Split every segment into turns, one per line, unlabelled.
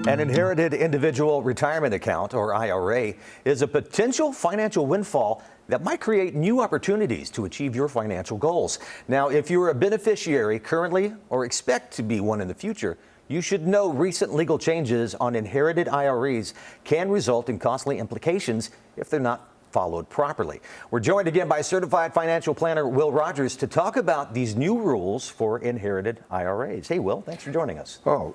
An inherited individual retirement account, or IRA, is a potential financial windfall that might create new opportunities to achieve your financial goals. Now, if you're a beneficiary currently or expect to be one in the future, you should know recent legal changes on inherited IRAs can result in costly implications if they're not followed properly. We're joined again by certified financial planner Will Rogers to talk about these new rules for inherited IRAs. Hey, Will, thanks for joining us.
Oh,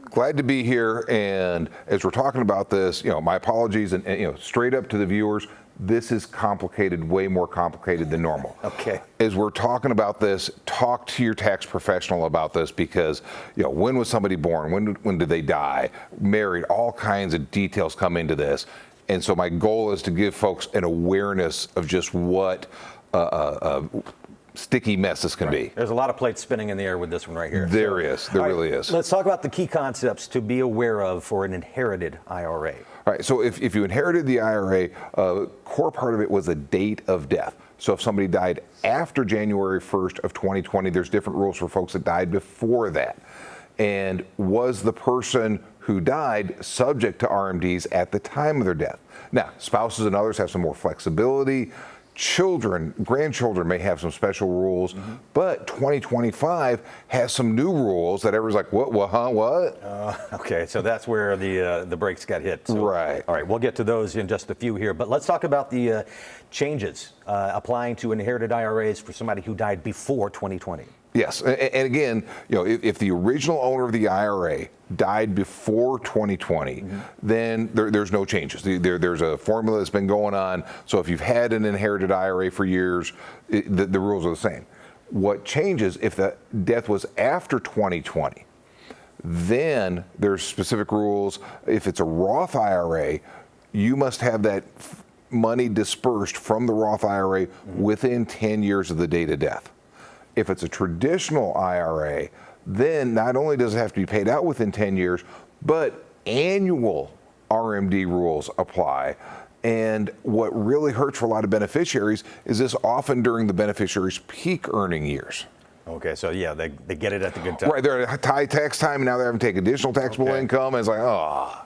glad to be here. And as we're talking about this, my apologies, and straight up to the viewers, this is complicated, way more complicated than normal.
Okay.
As we're talking about this, talk to your tax professional about this because, when was somebody born? When did they die? Married? All kinds of details come into this. And so my goal is to give folks an awareness of just what sticky mess this can be.
There's a lot of plates spinning in the air with this one right here.
There really is.
Let's talk about the key concepts to be aware of for an inherited IRA.
All right, so if you inherited the IRA, core part of it was a date of death. So if somebody died after January 1st of 2020, there's different rules for folks that died before that. And was the person who died subject to RMDs at the time of their death? Now, spouses and others have some more flexibility. Children, grandchildren may have some special rules, but 2025 has some new rules that everyone's like, what?
Okay, so that's where the brakes got hit. So,
right.
All right, we'll get to those in just a few here, but let's talk about the changes applying to inherited IRAs for somebody who died before 2020.
Yes, and again, if the original owner of the IRA died before 2020, then there's no changes. There's a formula that's been going on. So if you've had an inherited IRA for years, the rules are the same. What changes if the death was after 2020? Then there's specific rules. If it's a Roth IRA, you must have that money dispersed from the Roth IRA within 10 years of the date of death. If it's a traditional IRA, then not only does it have to be paid out within 10 years, but annual RMD rules apply. And what really hurts for a lot of beneficiaries is this often during the beneficiary's peak earning years.
Okay, so yeah, they get it at the good time.
Right, they're at high tax time, and now they're having to take additional taxable income, and it's like, oh.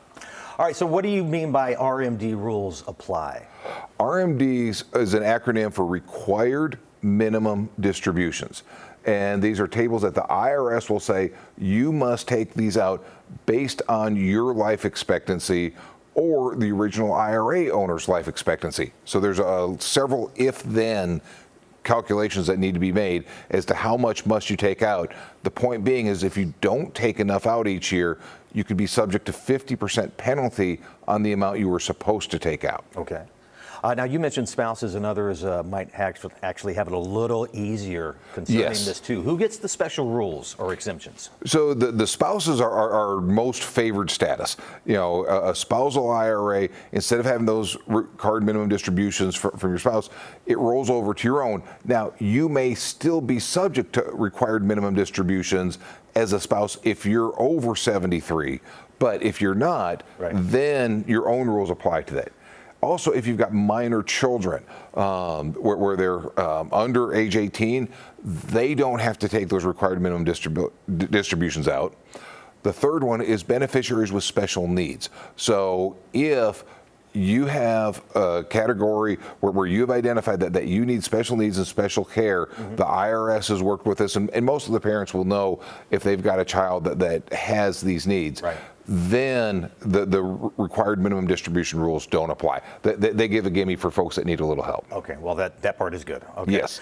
All right, so what do you mean by RMD rules apply?
RMDs is an acronym for Required Minimum Distributions. And these are tables that the IRS will say you must take these out based on your life expectancy or the original IRA owner's life expectancy. So there's several if-then calculations that need to be made as to how much must you take out. The point being is if you don't take enough out each year, you could be subject to 50% penalty on the amount you were supposed to take out.
Okay. Now, you mentioned spouses and others might actually have it a little easier concerning this too. Who gets the special rules or exemptions?
So the spouses are our most favored status. A spousal IRA, instead of having those required minimum distributions from your spouse, it rolls over to your own. Now, you may still be subject to required minimum distributions as a spouse if you're over 73, but if you're not, then your own rules apply to that. Also, if you've got minor children where they're under age 18, they don't have to take those required minimum distributions out. The third one is beneficiaries with special needs. So if you have a category where you've identified that you need special needs and special care, the IRS has worked with this, and most of the parents will know if they've got a child that has these needs. Then the required minimum distribution rules don't apply. They give a gimme for folks that need a little help. Okay,
well that part is good. Okay.
Yes.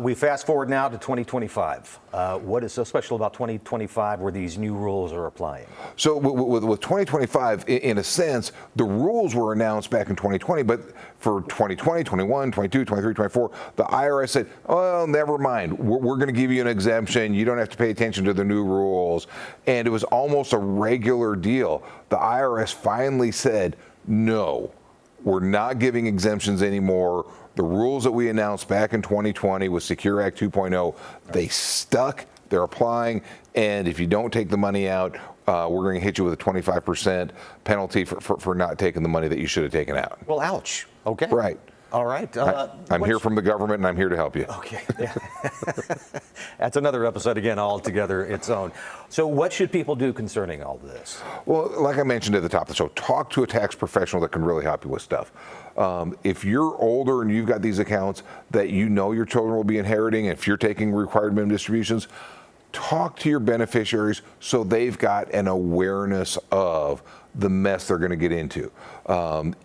We fast forward now to 2025. What is so special about 2025 where these new rules are applying?
So with 2025, in a sense, the rules were announced back in 2020, but for 2020, 21, 22, 23, 24, the IRS said, well, never mind. We're going to give you an exemption. You don't have to pay attention to the new rules. And it was almost a regular deal. The IRS finally said, no, we're not giving exemptions anymore. The rules that we announced back in 2020 with Secure Act 2.0, they stuck, they're applying, and if you don't take the money out, we're going to hit you with a 25% penalty for not taking the money that you should have taken out.
Well, ouch. Okay.
Right.
All right.
I'm here from the government, and I'm here to help you.
Okay. Yeah. That's another episode again, altogether its own. So what should people do concerning all this?
Well, like I mentioned at the top of the show, talk to a tax professional that can really help you with stuff. If you're older and you've got these accounts that you know your children will be inheriting, if you're taking required minimum distributions, talk to your beneficiaries so they've got an awareness of the mess they're going to get into.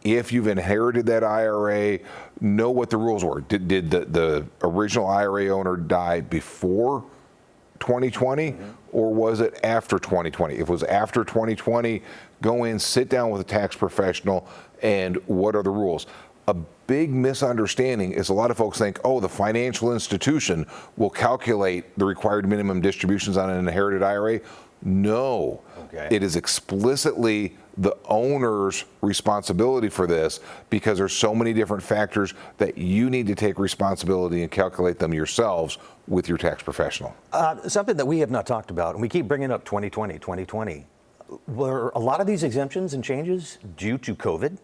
If you've inherited that IRA, know what the rules were. Did the original IRA owner die before 2020 or was it after 2020? If it was after 2020, go in, sit down with a tax professional, and what are the rules? A big misunderstanding is a lot of folks think, oh, the financial institution will calculate the required minimum distributions on an inherited IRA. No, it is explicitly the owner's responsibility for this because there's so many different factors that you need to take responsibility and calculate them yourselves with your tax professional.
Something that we have not talked about, and we keep bringing up 2020. Were a lot of these exemptions and changes due to COVID?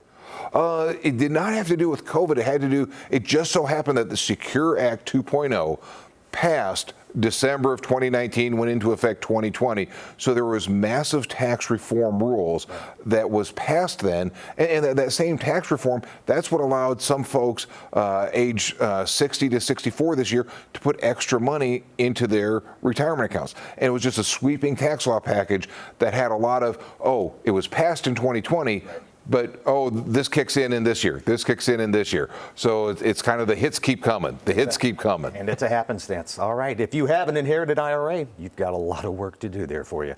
It did not have to do with COVID. It just so happened that the Secure Act 2.0 passed December of 2019, went into effect 2020. So there was massive tax reform rules that was passed then. And that same tax reform, that's what allowed some folks age 60 to 64 this year to put extra money into their retirement accounts. And it was just a sweeping tax law package that had a lot of, oh, it was passed in 2020. But, oh, this kicks in this year. This kicks in this year. So it's kind of the hits keep coming. The hits keep coming.
And it's a happenstance. All right. If you have an inherited IRA, you've got a lot of work to do there for you.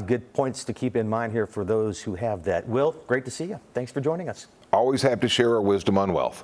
Good points to keep in mind here for those who have that. Will, great to see you. Thanks for joining us.
Always happy to share our wisdom on wealth.